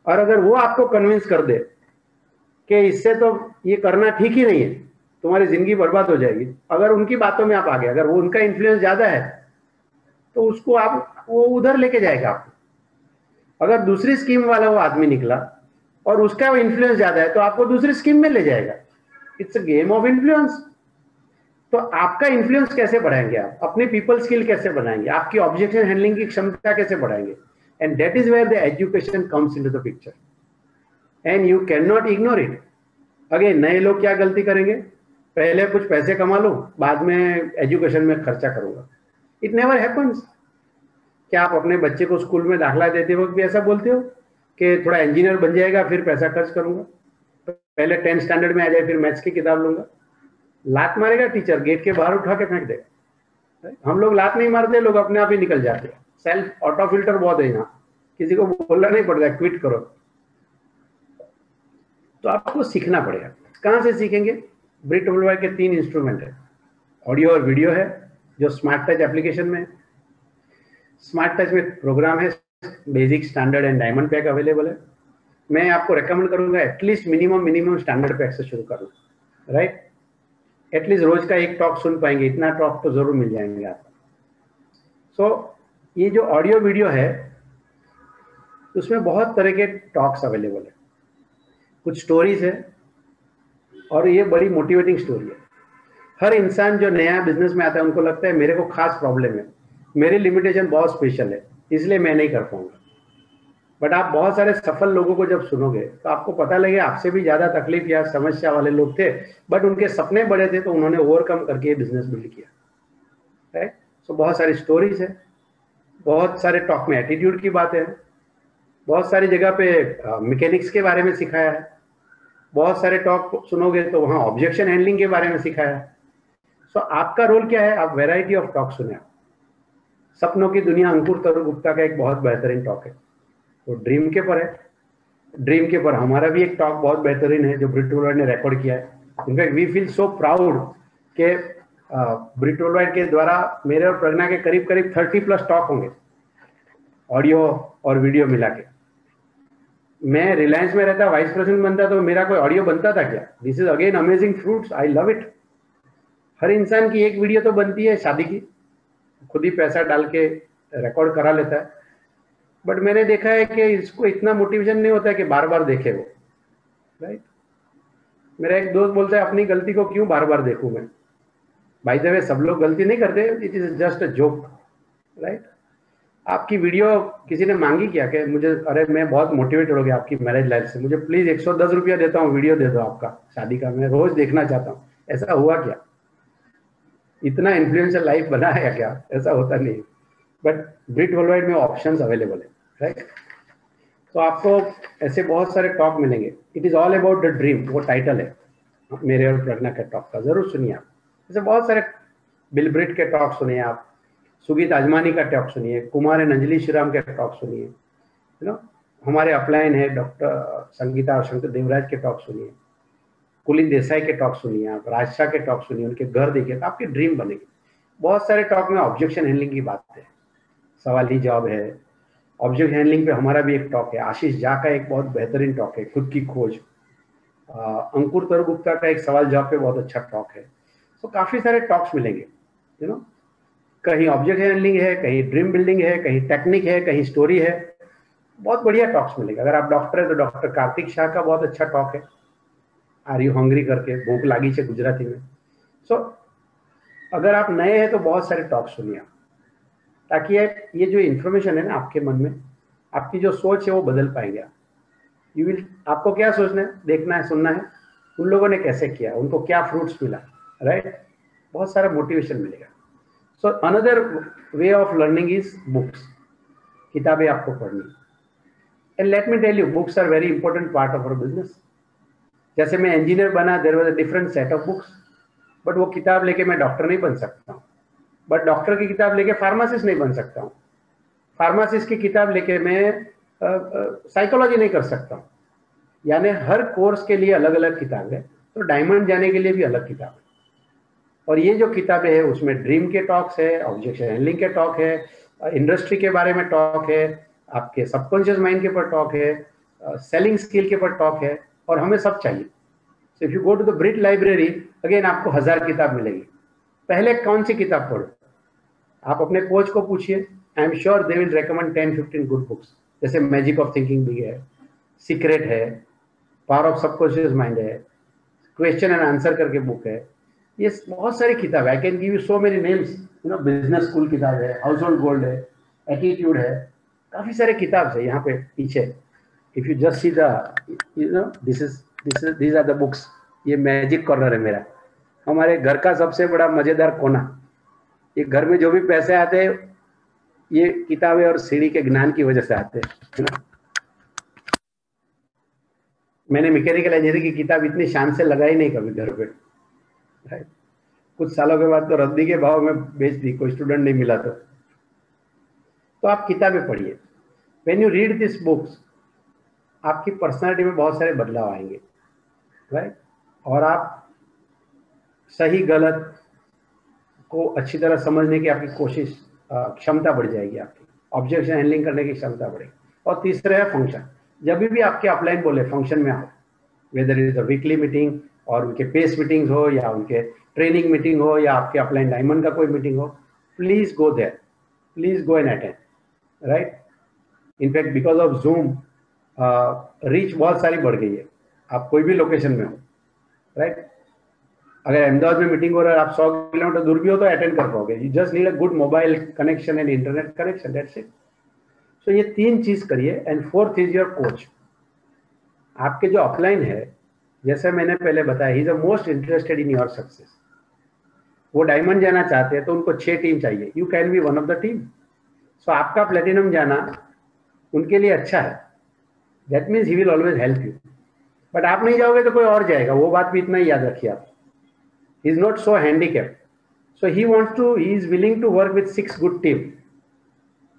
और अगर वो आपको कन्विंस कर दे कि इससे तो ये करना ठीक ही नहीं है, तुम्हारी जिंदगी बर्बाद हो जाएगी, अगर उनकी बातों में आप आ गए, अगर वो उनका इन्फ्लुएंस ज्यादा है तो उसको आप वो उधर लेके जाएगा आपको। अगर दूसरी स्कीम वाला वो आदमी निकला और उसका इन्फ्लुएंस ज्यादा है तो आपको दूसरी स्कीम में ले जाएगा। It's a game of influence. तो आपका इन्फ्लुएंस कैसे बढ़ाएंगे आप, अपनी पीपल स्किल कैसे बनाएंगे, आपकी ऑब्जेक्शन हैंडलिंग की क्षमता कैसे बढ़ाएंगे? And that is where the education comes into the picture and you can not ignore it. Again नए लोग क्या गलती करेंगे, पहले कुछ पैसे कमा लो, बाद में एजुकेशन में खर्चा करूंगा। It never happens. क्या आप अपने बच्चे को स्कूल में दाखला देते वक्त भी ऐसा बोलते हो कि थोड़ा इंजीनियर बन जाएगा फिर पैसा खर्च करूंगा, पहले 10th स्टैंडर्ड में आ जाए फिर मैथ्स की किताब लूंगा? लात मारेगा टीचर, गेट के बाहर उठा के फेंक देगा। हम लोग लात नहीं मारते, लोग अपने आप ही निकल जाते हैं। सेल्फ ऑटो फिल्टर बहुत है यहाँ, किसी को बोलना नहीं पड़ता क्विट करो। तो आपको सीखना पड़ेगा। कहाँ से सीखेंगे? ब्रिट वर्ल्डवाइड के 3 इंस्ट्रूमेंट है, ऑडियो और वीडियो है जो स्मार्ट टच एप्लीकेशन में। स्मार्ट टच में प्रोग्राम है, basic, standard and diamond pack available है। मैं आपको रेकमेंड करूंगा एटलीस्ट मिनिमम स्टैंडर्ड पैक से शुरू करो, राइट। एटलीस्ट रोज का 1 टॉक सुन पाएंगे, इतना टॉक तो जरूर मिल जाएंगे आपको। सो ये जो ऑडियो वीडियो है उसमें बहुत तरह के टॉक्स अवेलेबल है, कुछ स्टोरीज है और ये बड़ी मोटिवेटिंग स्टोरी है। हर इंसान जो नया बिजनेस में आता है उनको लगता है मेरे को खास प्रॉब्लम है, मेरी लिमिटेशन बहुत स्पेशल है, इसलिए मैं नहीं कर पाऊंगा। बट आप बहुत सारे सफल लोगों को जब सुनोगे तो आपको पता लगे आपसे भी ज्यादा तकलीफ या समस्या वाले लोग थे, बट उनके सपने बड़े थे तो उन्होंने ओवरकम करके ये बिजनेस बिल्ड किया, राइट। सो बहुत सारी स्टोरीज है, बहुत सारे टॉक में एटीट्यूड की बातें हैं, बहुत सारी जगह पे मैकेनिक्स के बारे में सिखाया है, बहुत सारे टॉक सुनोगे तो वहाँ ऑब्जेक्शन हैंडलिंग के बारे में सिखाया है। सो आपका रोल क्या है, आप वेराइटी ऑफ टॉक सुने। सपनों की दुनिया अंकुर तरु गुप्ता का एक बहुत बेहतरीन टॉक है, तो ड्रीम के पर है। ड्रीम के पर हमारा भी एक टॉक बहुत बेहतरीन है जो ब्रिट वर्ल्डवाइड ने रिकॉर्ड किया है। In fact we feel so proud कि ब्रिट वर्ल्डवाइड के द्वारा मेरे और प्रज्ञा के करीब 30+ टॉक होंगे, ऑडियो और वीडियो मिला के। मैं रिलायंस में रहता, वाइस प्रेसिडेंट बनता तो मेरा कोई ऑडियो बनता था क्या? This is again amazing fruits, I love it. हर इंसान की एक वीडियो तो बनती है शादी की, खुद ही पैसा डाल के रिकॉर्ड करा लेता है, बट मैंने देखा है कि इसको इतना मोटिवेशन नहीं होता है कि बार बार देखे वो, राइट। मेरा एक दोस्त बोलता है अपनी गलती को क्यों बार बार देखूं मैं। बाय द वे सब लोग गलती नहीं करते, it is just a joke, right. आपकी वीडियो किसी ने मांगी क्या कि मुझे, अरे मैं बहुत मोटिवेटेड हो गया आपकी मैरिज लाइफ से, मुझे प्लीज 110 रुपया देता हूँ, वीडियो दे दो आपका शादी का, मैं रोज देखना चाहता हूँ। ऐसा हुआ क्या? इतना इन्फ्लुएंशियल लाइफ बना है क्या? ऐसा होता नहीं। बट ब्रिट वर्ल्डवाइड में ऑप्शंस अवेलेबल है, राइट। तो आपको ऐसे बहुत सारे टॉक मिलेंगे। It is all about the dream, वो टाइटल है मेरे और प्रज्ञा के टॉक का, जरूर सुनिए आप। ऐसे बहुत सारे बिल ब्रिट के टॉक सुनिए आप, सुगीत आजमानी का टॉक सुनिए, कुमार एंड अंजलि श्रीराम के टॉक सुनिए, यू नो। हमारे अपलाइन है डॉक्टर संगीता और शंकर देवराज के टॉक सुनिए, कुलिन देसाई के टॉक सुनिए आप, राजशाह के टॉक सुनिए, उनके घर देखिए, तो आपकी ड्रीम बनेगी। बहुत सारे टॉक में ऑब्जेक्शन हैंडलिंग की बात है, सवाल ही जवाब है। ऑब्जेक्ट हैंडलिंग पे हमारा भी एक टॉक है, आशीष झा का एक बहुत बेहतरीन टॉक है, खुद की खोज। अंकुर तरगुप्ता का एक सवाल जवाब पे बहुत अच्छा टॉक है। तो काफी सारे टॉक्स मिलेंगे, यू नो। कहीं ऑब्जेक्ट हैंडलिंग है, कहीं ड्रीम बिल्डिंग है, कहीं टेक्निक है, कहीं स्टोरी है, बहुत बढ़िया टॉक्स मिलेंगे। अगर आप डॉक्टर है तो डॉक्टर कार्तिक शाह का बहुत अच्छा टॉक है, आर यू हंग्री करके, भूख लागी से गुजराती में। सो अगर आप नए हैं तो बहुत सारे टॉक सुनिए आप, ताकि ये जो इन्फॉर्मेशन है ना आपके मन में, आपकी जो सोच है वो बदल पाएंगे आप। यू विल, आपको क्या सोचना है, देखना है, सुनना है उन लोगों ने कैसे किया, उनको क्या फ्रूट्स मिला, राइट। बहुत सारा मोटिवेशन मिलेगा। So another way of learning is books, किताबें आपको पढ़नी। And let me tell you, books are very important part of our business. जैसे मैं इंजीनियर बना, there was a different set of books, but वो किताब लेके मैं डॉक्टर नहीं बन सकता हूँ, बट डॉक्टर की किताब लेके फार्मासिस्ट नहीं बन सकता हूँ, फार्मासिस्ट की किताब लेके मैं साइकोलॉजी नहीं कर सकता हूँ। यानी हर कोर्स के लिए अलग अलग किताब है, तो डायमंड जाने के लिए भी अलग किताब है। और ये जो किताबें हैं उसमें ड्रीम के टॉक्स है, ऑब्जेक्शन हैंडलिंग के टॉक है, इंडस्ट्री के बारे में टॉक है, आपके सबकॉन्शियस माइंड के ऊपर टॉक है, सेलिंग स्किल के ऊपर टॉक है, और हमें सब चाहिए। So if you go to the Brit library, again आपको 1000 किताब मिलेगी। पहले कौन सी किताब पढ़ो, आप अपने कोच को पूछिए, I am sure they will recommend 10-15 good books. जैसे मैजिक ऑफ थिंकिंग भी है, सीक्रेट है, पावर ऑफ सबकॉन्शियस माइंड है, क्वेश्चन एंड आंसर करके बुक है, ये बहुत सारी किताब है। I can give you so many names, you know. Business school किताब है, हाउस होल्ड गोल्ड है, एटीट्यूड है, काफी सारे किताब है यहाँ पे पीछे। If you just see the, you know, these are the books. ये मैजिक कॉर्नर है मेरा, हमारे घर का सबसे बड़ा मजेदार कोना। ये घर में जो भी पैसे आते हैं ये किताबें और सीढ़ी के ज्ञान की वजह से आते हैं, है ना। मैंने मैकेनिकल इंजीनियरिंग की किताब इतनी शान से लगाई नहीं कभी घर पे, राइट। कुछ सालों के बाद तो रद्दी के भाव में बेच दी, कोई स्टूडेंट नहीं मिला तो आप किताबें पढ़िए। When you read this books, आपकी पर्सनालिटी में बहुत सारे बदलाव आएंगे, राइट। और आप सही गलत को अच्छी तरह समझने की आपकी कोशिश, क्षमता बढ़ जाएगी, आपकी ऑब्जेक्शन हैंडलिंग करने की क्षमता बढ़ेगी। और तीसरा है फंक्शन। जब भी आपके अपलाइन बोले फंक्शन में आओ, whether is a weekly meeting और उनके पेस मीटिंग्स हो या उनके ट्रेनिंग मीटिंग हो या आपके अपलाइन डायमंड का कोई मीटिंग हो, please go there, please go and attend, right. In fact because of Zoom reach बहुत सारी बढ़ गई है, आप कोई भी लोकेशन में हो, राइट। अगर अहमदाबाद में मीटिंग हो रहा है, आप 100 किलोमीटर दूर भी हो तो अटेंड कर पाओगे। You just need a good mobile connection and internet connection, that's it. So ये 3 चीज करिए। And 4th is your coach. आपके जो अपलाइन है, जैसे मैंने पहले बताया, he is the most interested in your success. वो डायमंड जाना चाहते हैं तो उनको 6 टीम चाहिए, you can be one of the team. So आपका प्लेटिनम जाना उनके लिए अच्छा है, that means he will always help you. But आप नहीं जाओगे तो कोई और जाएगा, वो बात भी इतना ही याद रखिए आप। He is not so handicapped, so he wants to, he is willing to work with 6 good team.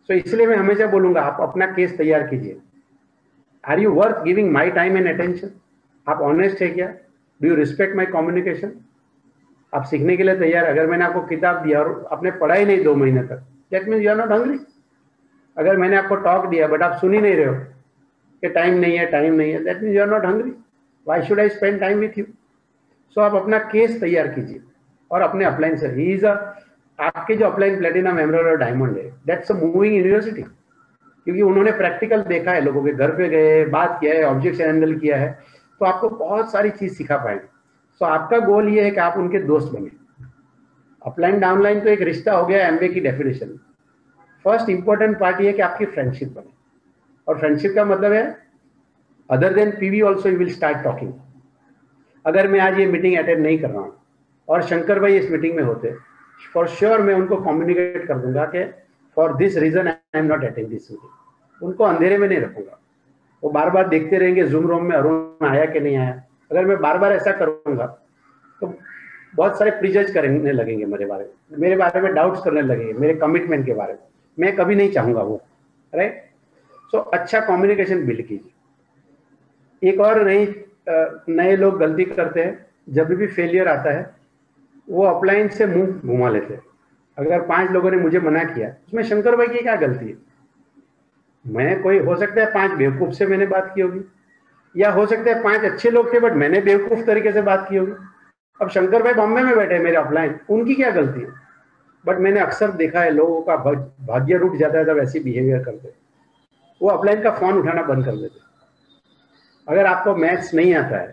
So इसलिए मैं हमेशा बोलूंगा, आप अपना केस तैयार कीजिए। Are you worth giving my time and attention? आप ऑनेस्ट है क्या? Do you respect my communication? आप सीखने के लिए तैयार? अगर मैंने आपको किताब दिया और आपने पढ़ा ही नहीं 2 महीने तक, that means you are not hungry. अगर मैंने आपको टॉक दिया बट आप सुन ही नहीं रहे हो कि टाइम नहीं है, टाइम नहीं है, that means you are not hungry. Why should I spend time with you? So आप अपना केस तैयार कीजिए और अपने अपलाइन से, ही इज अ, आपके जो अपलाइन प्लेटिनम एमराल्ड और डायमंड है, दैट्स अ मूविंग यूनिवर्सिटी, क्योंकि उन्होंने प्रैक्टिकल देखा है, लोगों के घर पे गए, बात किया है, ऑब्जेक्ट हैंडल किया है, तो आपको बहुत सारी चीज सिखा पाएंगे। सो आपका गोल ये है कि आप उनके दोस्त बने। अपलाइन डाउनलाइन तो एक रिश्ता हो गया एमवे की डेफिनेशन। फर्स्ट इंपॉर्टेंट पार्ट ये है कि आपकी फ्रेंडशिप बने, और फ्रेंडशिप का मतलब है other than PV also you will start talking. अगर मैं आज ये मीटिंग अटेंड नहीं कर रहा हूँ और शंकर भाई इस मीटिंग में होते, फॉर श्योर मैं उनको कम्युनिकेट कर दूंगा कि for this reason I am not attend this meeting. उनको अंधेरे में नहीं रखूंगा, वो बार बार देखते रहेंगे जूम रूम में अरुण आया कि नहीं आया। अगर मैं बार बार ऐसा करूंगा तो बहुत सारे प्रीजज करने लगेंगे मेरे बारे में डाउट्स करने लगेंगे, मेरे कमिटमेंट के बारे में। मैं कभी नहीं चाहूंगा वो, राइट। सो अच्छा कम्युनिकेशन बिल्ड कीजिए। एक और नए लोग गलती करते हैं, जब भी फेलियर आता है वो अपलाइन से मुंह घुमा लेते हैं। अगर 5 लोगों ने मुझे मना किया, उसमें शंकर भाई की क्या गलती है? मैं कोई, हो सकता है 5 बेवकूफ से मैंने बात की होगी, या हो सकता है 5 अच्छे लोग थे बट मैंने बेवकूफ तरीके से बात की होगी। अब शंकर भाई बॉम्बे में बैठे हैं मेरे अपलाइन, उनकी क्या गलती है? बट मैंने अक्सर देखा है लोगों का भाग्य रूठ जाता है तब ऐसी बिहेवियर करते, वो अपलाइन का फोन उठाना बंद कर देते। अगर आपको मैथ्स नहीं आता है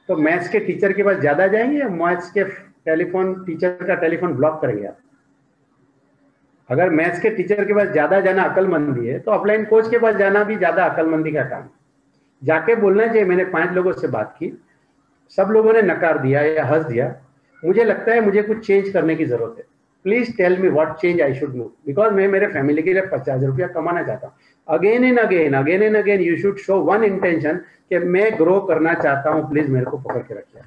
तो मैथ्स के टीचर के पास ज्यादा जाएंगे या मैथ्स के टेलीफोन टीचर का टेलीफोन ब्लॉक करेंगे आप? अगर मैथ्स के टीचर के पास ज्यादा जाना अकलमंदी है तो अपलाइन कोच के पास जाना भी ज्यादा अकलमंदी का काम। जाके बोलना चाहिए मैंने 5 लोगों से बात की, सब लोगों ने नकार दिया या हंस दिया, मुझे लगता है मुझे कुछ चेंज करने की जरूरत है, please tell me what change I should move, because मैं मेरे फैमिली के लिए 50 रुपया कमाना चाहता हूँ। Again and again you should show one intention कि मैं ग्रो करना चाहता हूँ, प्लीज मेरे को पकड़ के रखिए।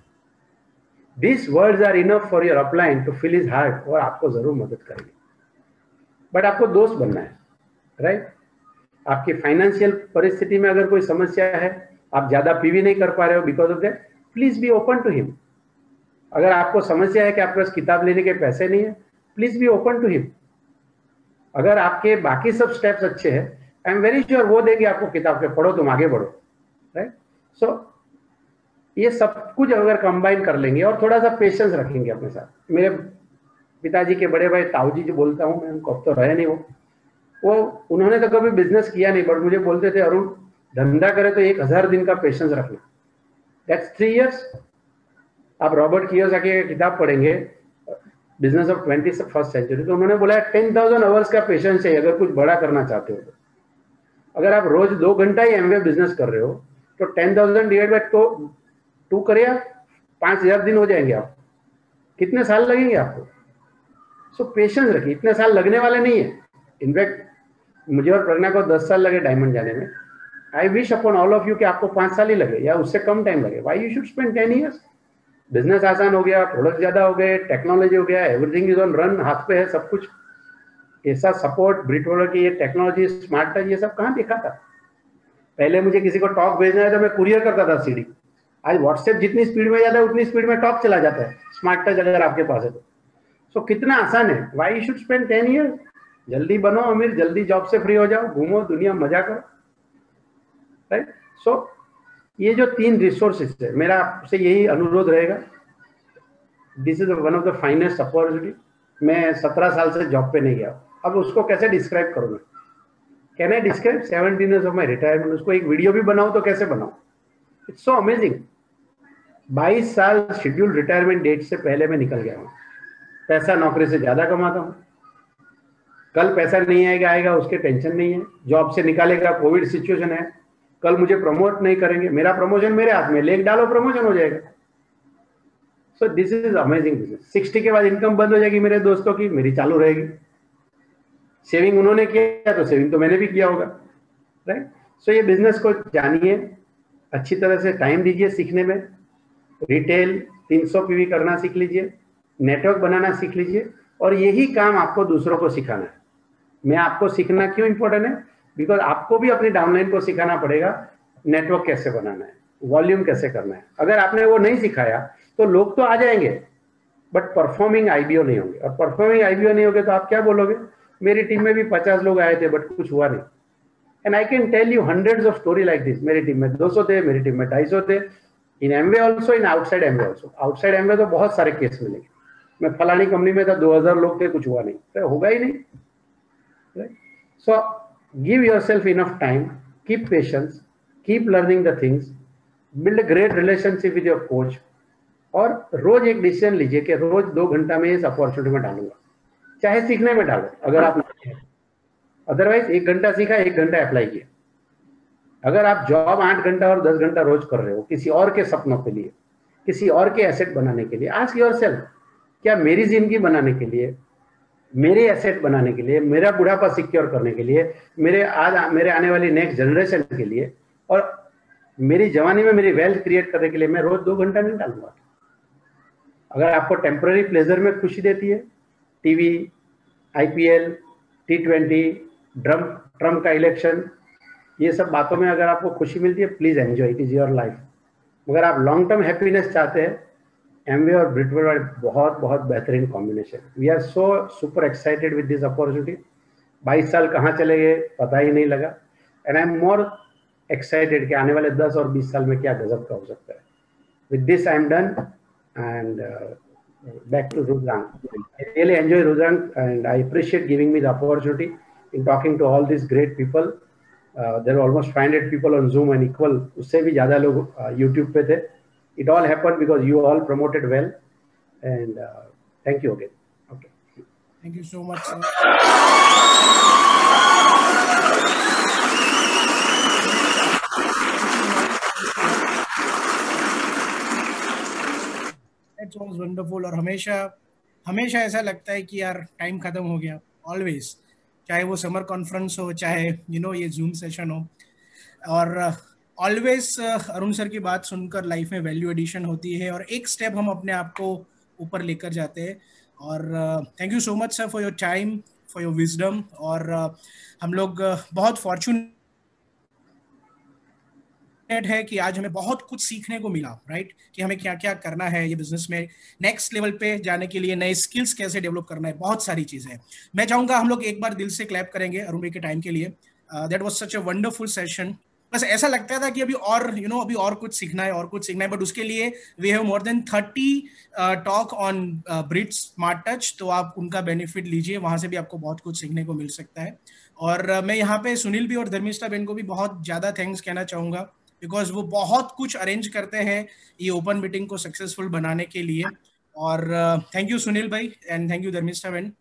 This words are enough for your upline to feel his heart, और आपको जरूर मदद करेंगे। बट आपको दोस्त बनना है, राइट। आपकी फाइनेंशियल परिस्थिति में अगर कोई समस्या है, आप ज्यादा पीवी नहीं कर पा रहे हो because of that, please be open to him. अगर आपको समस्या है कि आपके पास किताब लेने के पैसे नहीं है, please be open to him. अगर आपके बाकी सब स्टेप्स अच्छे हैं, आई एम वेरी श्योर वो देगी आपको किताब के, पढ़ो तुम आगे बढ़ो, राइट। सो ये सब कुछ अगर कंबाइन कर लेंगे और थोड़ा सा पेशेंस रखेंगे अपने साथ। मेरे पिताजी के बड़े भाई ताऊजी जो बोलता हूँ मैं, उनको अब तो रहे नहीं वो उन्होंने तो कभी बिजनेस किया नहीं, बट मुझे बोलते थे अरुण धंधा करे तो 1000 दिन का पेशेंस रखना, दैट्स 3 years। आप रॉबर्ट कियोसाकी की किताब पढ़ेंगे बिजनेस ऑफ 21st सेंचुरी, तो उन्होंने बोला 10,000 आवर्स का पेशेंस चाहिए अगर कुछ बड़ा करना चाहते हो तो। अगर आप रोज 2 घंटा ही एमवे बिजनेस कर रहे हो तो 10,000 डिवाइड बाय 2 करिए, 5000 दिन हो जाएंगे। आप कितने साल लगेंगे आपको? सो पेशेंस रखिए, इतने साल लगने वाले नहीं है। इनफैक्ट मुझे और प्रज्ञा को 10 साल लगे डायमंड जाने में। I wish upon all of you कि आपको 5 साल ही लगे या उससे कम टाइम लगे। Why you should spend 10 years? Business आसान हो गया, प्रोडक्ट ज्यादा हो गए, टेक्नोलॉजी हो गया, एवरीथिंग इज ऑन रन, हाथ पे है सब कुछ। ऐसा सपोर्ट ब्रिटोलर की ये टेक्नोलॉजी, स्मार्ट टच, ये सब कहाँ देखा था? पहले मुझे किसी को टॉक भेजना है तो मैं कुरियर करता था सीडी। आज व्हाट्सएप जितनी स्पीड में जाता है उतनी स्पीड में टॉक चला जाता है, स्मार्ट टच अगर आपके पास है तो। सो कितना आसान है। Why you should spend 10 years? जल्दी बनो अमीर, जल्दी जॉब से फ्री हो जाओ, घूमो दुनिया, मजा करो, राइट। सो ये जो 3 रिसोर्सेज है, मेरा आपसे यही अनुरोध रहेगा। This is one of the finest opportunity. मैं 17 साल से जॉब पे नहीं गया, अब उसको कैसे डिस्क्राइब करूंगा? Can I describe 17 years of my retirement? उसको एक वीडियो भी बनाऊं तो कैसे बनाऊं? It's so amazing. 22 साल शेड्यूल रिटायरमेंट डेट से पहले मैं निकल गया हूँ। पैसा नौकरी से ज्यादा कमाता हूँ, कल पैसा नहीं आएगा उसके टेंशन नहीं है, जॉब से निकालेगा कोविड सिचुएशन है, कल मुझे प्रमोट नहीं करेंगे, मेरा प्रमोशन मेरे हाथ में, लेग डालो प्रमोशन हो जाएगा। So this is amazing business. 60 के बाद इनकम बंद हो जाएगी मेरे दोस्तों की, मेरी चालू रहेगी। सेविंग उन्होंने किया तो सेविंग तो मैंने भी किया होगा, राइट। सो ये बिजनेस को जानिए, अच्छी तरह से टाइम दीजिए सीखने में। रिटेल 300 पीवी करना सीख लीजिए, नेटवर्क बनाना सीख लीजिए, और यही काम आपको दूसरों को सिखाना है। मैं आपको सीखना क्यों इंपॉर्टेंट है? बिकॉज आपको भी अपनी डाउनलाइन को सिखाना पड़ेगा नेटवर्क कैसे बनाना है, वॉल्यूम कैसे करना है। अगर आपने वो नहीं सिखाया तो लोग तो आ जाएंगे बट परफॉर्मिंग आईबीओ नहीं होंगे, और परफॉर्मिंग आईबीओ नहीं होंगे तो आप क्या बोलोगे? मेरी टीम में भी 50 लोग आए थे बट कुछ हुआ नहीं। And I can tell you hundreds of story like this. मेरी टीम में 200 थे, मेरी टीम में 250 थे, in Amway also, in outside Amway also. Outside Amway तो बहुत सारे केस मिलेंगे, मैं फलानी कंपनी में था, 2000 लोग थे, कुछ हुआ नहीं, तो होगा ही नहीं। So give yourself enough time, keep patience, keep learning the things, build a great relationship with your coach, और रोज एक डिसीजन लीजिए कि रोज 2 घंटा में इस अपॉर्चुनिटी में डालूंगा, चाहे सीखने में डालो अगर आप नहीं है, अदरवाइज 1 घंटा सीखा, 1 घंटा अप्लाई किया। अगर आप जॉब 8 घंटा और 10 घंटा रोज कर रहे हो किसी और के सपनों के लिए, किसी और के एसेट बनाने के लिए, आस्क योरसेल्फ, क्या मेरी जिंदगी बनाने के लिए, मेरे एसेट बनाने के लिए, मेरा बुढ़ापा सिक्योर करने के लिए, मेरे आने वाली नेक्स्ट जनरेशन के लिए, और मेरी जवानी में मेरी वेल्थ क्रिएट करने के लिए मैं रोज 2 घंटा नहीं डालूंगा? अगर आपको टेम्पररी प्लेजर में खुशी देती है, टीवी, IPL, T20, ट्रम्प का इलेक्शन, ये सब बातों में अगर आपको खुशी मिलती है, please enjoy, it is your life. मगर आप लॉन्ग टर्म हैप्पीनेस चाहते हैं, एमवे और ब्रिटवेल बहुत बहुत बेहतरीन combination. We are so super excited with this opportunity. 22 साल कहाँ चले गए पता ही नहीं लगा, and I am more excited कि आने वाले 10 और 20 साल में क्या गजब का हो सकता है। With this I am done, and back to Rudrang. I really enjoy Rudrang, and I appreciate giving me the opportunity in talking to all these great people. There were almost 500 people on Zoom and equal उससे भी ज़्यादा लोग YouTube पे थे. It all happened because you all promoted well, and thank you again. Okay. Thank you so much, sir. That was wonderful. और हमेशा ऐसा लगता है कि यार टाइम खत्म हो गया, ऑलवेज, चाहे वो समर कॉन्फ्रेंस हो, चाहे ये जूम सेशन हो, और ऑलवेज अरुण सर की बात सुनकर लाइफ में वैल्यू एडिशन होती है और एक स्टेप हम अपने आप को ऊपर लेकर जाते हैं। और thank you so much sir for your time, for your wisdom. और हम लोग बहुत फॉर्चूनेट है कि आज हमें बहुत कुछ सीखने को मिला, राइट, कि हमें क्या क्या करना है ये बिजनेस में नेक्स्ट लेवल पे जाने के लिए, नए स्किल्स कैसे डेवलप करना है, बहुत सारी चीजें। मैं चाहूंगा हम लोग एक बार दिल से क्लैप करेंगे अरुण भाई के टाइम के लिए। That was such a wonderful session. बस ऐसा लगता था कि अभी और अभी और कुछ सीखना है, बट उसके लिए we have more than 30 talk on Brit's smart touch, तो आप उनका बेनिफिट लीजिए, वहां से भी आपको बहुत कुछ सीखने को मिल सकता है। और मैं यहाँ पे सुनील भी और धर्मिष्ठा बहन को भी बहुत ज्यादा थैंक्स कहना चाहूंगा, बिकॉज वो बहुत कुछ अरेंज करते हैं ये ओपन मीटिंग को सक्सेसफुल बनाने के लिए। और थैंक यू सुनील भाई, एंड थैंक यू धर्मिष्ठा बहन।